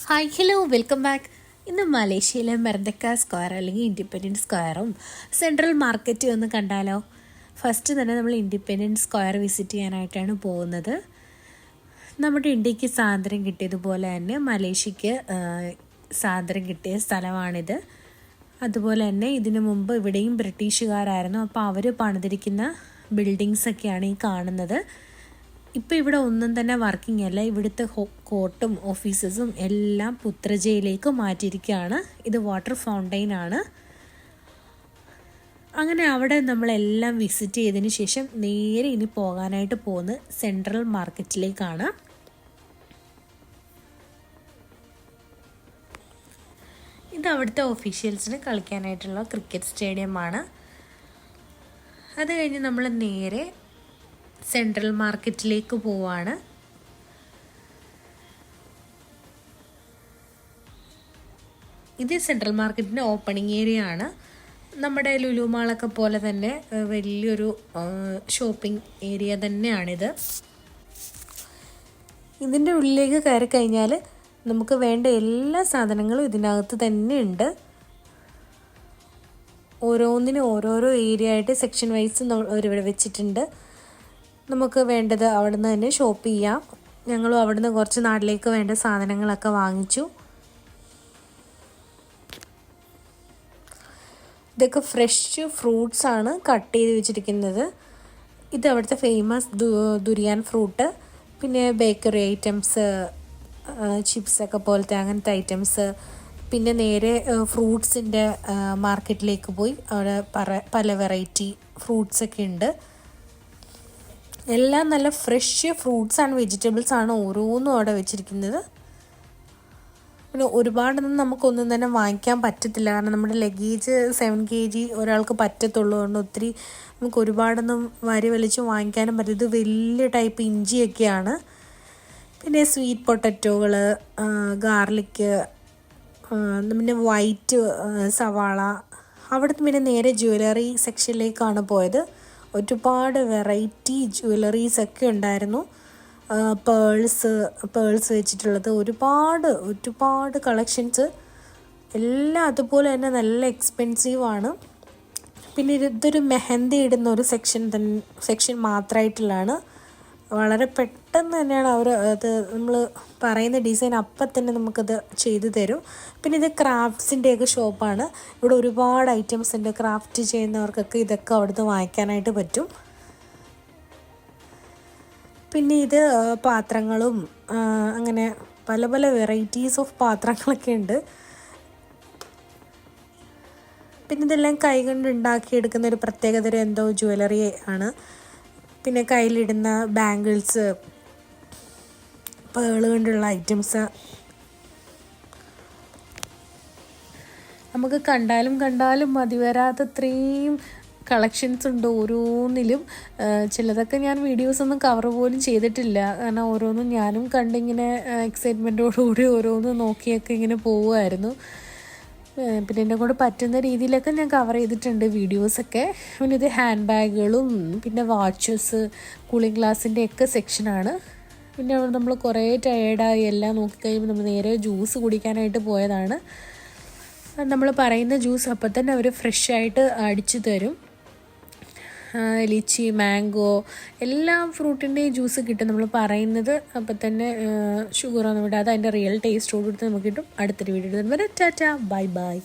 Hi hello welcome back. ഇന്ന് മലേഷ്യയിലെ മെർദക്ക square അല്ലെങ്കിൽ ഇൻഡിപെൻഡൻസ് സ്ക്വയറും സെൻട്രൽ മാർക്കറ്റും ഒന്ന് കണ്ടാലോ. ഫസ്റ്റ് തന്നെ നമ്മൾ ഇൻഡിപെൻഡൻസ് സ്ക്വയർ വിസിറ്റ് ചെയ്യാനായിട്ടാണ് പോകുന്നത്. നമ്മുടെ ഇന്ത്യക്ക് സ്വാതന്ത്ര്യം കിട്ടിയതുപോലെ തന്നെ മലേഷ്യക്ക് സ്വാതന്ത്ര്യം കിട്ടിയ സ്ഥലമാണിത്. അതുപോലെ തന്നെ ഇതിനു മുമ്പ് ഇവിടെയും ബ്രിട്ടീഷുകാരായിരുന്നു. അപ്പോൾ അവർ പണിതിരിക്കുന്ന ബിൽഡിങ്സൊക്കെയാണ് ഈ കാണുന്നത്. ഇപ്പോൾ ഇവിടെ ഒന്നും തന്നെ വർക്കിംഗ് അല്ല. ഇവിടുത്തെ കോർട്ടും ഓഫീസസും എല്ലാം പുത്രജയിലേക്ക് മാറ്റിയിരിക്കുകയാണ്. ഇത് വാട്ടർ ഫൗണ്ടെയിൻ ആണ്. അങ്ങനെ അവിടെ നമ്മളെല്ലാം വിസിറ്റ് ചെയ്തതിന് ശേഷം നേരെ ഇനി പോകാനായിട്ട് പോകുന്നത് സെൻട്രൽ മാർക്കറ്റിലേക്കാണ്. ഇത് അവിടുത്തെ ഒഫീഷ്യൽസിന് കളിക്കാനായിട്ടുള്ള ക്രിക്കറ്റ് സ്റ്റേഡിയമാണ്. അത് കഴിഞ്ഞ് നമ്മൾ നേരെ സെൻട്രൽ മാർക്കറ്റിലേക്ക് പോവാണ്. ഇത് സെൻട്രൽ മാർക്കറ്റിൻ്റെ ഓപ്പണിംഗ് ഏരിയ ആണ്. നമ്മുടെ ലുലു മാളൊക്കെ പോലെ തന്നെ വലിയൊരു ഷോപ്പിംഗ് ഏരിയ തന്നെയാണിത്. ഇതിൻ്റെ ഉള്ളിലേക്ക് കയറി കഴിഞ്ഞാൽ നമുക്ക് വേണ്ട എല്ലാ സാധനങ്ങളും ഇതിനകത്ത് തന്നെ ഉണ്ട്. ഓരോന്നിനും ഓരോരോ ഏരിയ ആയിട്ട് സെക്ഷൻ വൈസ് ഇവിടെ വെച്ചിട്ടുണ്ട്. നമുക്ക് വേണ്ടത് അവിടെ നിന്ന് തന്നെ ഷോപ്പ് ചെയ്യാം. ഞങ്ങളും അവിടെ നിന്ന് കുറച്ച് നാട്ടിലേക്ക് വേണ്ട സാധനങ്ങളൊക്കെ വാങ്ങിച്ചു. ഇതൊക്കെ ഫ്രഷ് ഫ്രൂട്ട്സ് ആണ് കട്ട് ചെയ്ത് വെച്ചിരിക്കുന്നത്. ഇത് അവിടുത്തെ ഫേമസ് ദുരിയാൻ ഫ്രൂട്ട്. പിന്നെ ബേക്കറി ഐറ്റംസ്, ചിപ്സൊക്കെ പോലത്തെ അങ്ങനത്തെ ഐറ്റംസ്. പിന്നെ നേരെ ഫ്രൂട്ട്സിൻ്റെ മാർക്കറ്റിലേക്ക് പോയി. അവിടെ പല വെറൈറ്റി ഫ്രൂട്ട്സൊക്കെ ഉണ്ട്. എല്ലാം നല്ല ഫ്രഷ് ഫ്രൂട്ട്സ് ആൻഡ് വെജിറ്റബിൾസ് ആണ് ഓരോന്നും അവിടെ വെച്ചിരിക്കുന്നത്. പിന്നെ ഒരുപാടൊന്നും നമുക്കൊന്നും തന്നെ വാങ്ങിക്കാൻ പറ്റത്തില്ല. കാരണം നമ്മുടെ ലഗേജ് 7 kg ഒരാൾക്ക് പറ്റത്തുള്ളൂ. അതുകൊണ്ട് ഒത്തിരി നമുക്ക് ഒരുപാടൊന്നും വരി വലിച്ച് വാങ്ങിക്കാനും പറ്റും. ഇത് വലിയ ടൈപ്പ് ഇഞ്ചിയൊക്കെയാണ്. പിന്നെ സ്വീറ്റ് പൊട്ടറ്റോകൾ, ഗാർലിക്ക്, പിന്നെ വൈറ്റ് സവാള. അവിടുത്തെ പിന്നെ നേരെ ജ്വല്ലറി സെക്ഷനിലേക്കാണ് പോയത്. ഒരുപാട് വെറൈറ്റി ജ്വല്ലറീസൊക്കെ ഉണ്ടായിരുന്നു. പേൾസ് വെച്ചിട്ടുള്ളത് ഒരുപാട് കളക്ഷൻസ്. എല്ലാം അതുപോലെ തന്നെ നല്ല എക്സ്പെൻസീവാണ്. പിന്നെ ഇതൊരു മെഹന്തി ഇടുന്ന ഒരു സെക്ഷൻ മാത്രമായിട്ടുള്ളതാണ്. വളരെ പെട്ടെന്ന് തന്നെയാണ് അവർ അത് നമ്മൾ പറയുന്ന ഡിസൈൻ അപ്പം തന്നെ നമുക്കത് ചെയ്തു തരും. പിന്നെ ഇത് ക്രാഫ്റ്റ്സിൻ്റെയൊക്കെ ഷോപ്പാണ്. ഇവിടെ ഒരുപാട് ഐറ്റംസ് ഉണ്ട്. ക്രാഫ്റ്റ് ചെയ്യുന്നവർക്കൊക്കെ ഇതൊക്കെ അവിടുന്ന് വാങ്ങിക്കാനായിട്ട് പറ്റും. പിന്നെ ഇത് പാത്രങ്ങളും അങ്ങനെ പല പല വെറൈറ്റീസ് ഓഫ് പാത്രങ്ങളൊക്കെ ഉണ്ട്. പിന്നെ ഇതെല്ലാം കൈകൊണ്ട് ഉണ്ടാക്കിയെടുക്കുന്ന ഒരു പ്രത്യേകതരം എന്തോ ജ്വല്ലറി ആണ്. പിന്നെ കയ്യിലിടുന്ന ബാംഗിൾസ്, പേള് കൊണ്ടുള്ള ഐറ്റംസ്. നമുക്ക് കണ്ടാലും മതി വരാത്തത്രയും കളക്ഷൻസ് ഉണ്ട് ഓരോന്നിലും. ചിലതൊക്കെ ഞാൻ വീഡിയോസൊന്നും കവർ പോലും ചെയ്തിട്ടില്ല. കാരണം ഓരോന്നും ഞാനും കണ്ടിങ്ങനെ എക്സൈറ്റ്മെൻറ്റോടുകൂടി ഓരോന്നും നോക്കിയൊക്കെ ഇങ്ങനെ പോവുമായിരുന്നു. പിന്നെ എന്നെ കൊണ്ട് പറ്റുന്ന രീതിയിലൊക്കെ ഞാൻ കവർ ചെയ്തിട്ടുണ്ട് വീഡിയോസൊക്കെ. പിന്നെ ഇത് ഹാൻഡ് ബാഗുകളും പിന്നെ വാച്ചസ്, കൂളിംഗ് ഗ്ലാസിൻ്റെ ഒക്കെ സെക്ഷനാണ്. പിന്നെ അവിടെ നമ്മൾ കുറേ ടയേർഡായി എല്ലാം നോക്കിക്കഴിയുമ്പോൾ നമ്മൾ നേരെ ജ്യൂസ് കുടിക്കാനായിട്ട് പോയതാണ്. നമ്മൾ പറയുന്ന ജ്യൂസ് അപ്പം തന്നെ അവർ ഫ്രഷായിട്ട് അടിച്ചു തരും. ലിച്ചി, മാംഗോ, എല്ലാ ഫ്രൂട്ടിൻ്റെയും ജ്യൂസ് കിട്ടും. നമ്മൾ പറയുന്നത് അപ്പം തന്നെ ഷുഗറൊന്നും വിടാതെ അതിൻ്റെ റിയൽ ടേസ്റ്റോട് കൂടി നമുക്ക് കിട്ടും. അടുത്തൊരു വീഡിയോ വരെ ടാറ്റ, ബൈ ബൈ.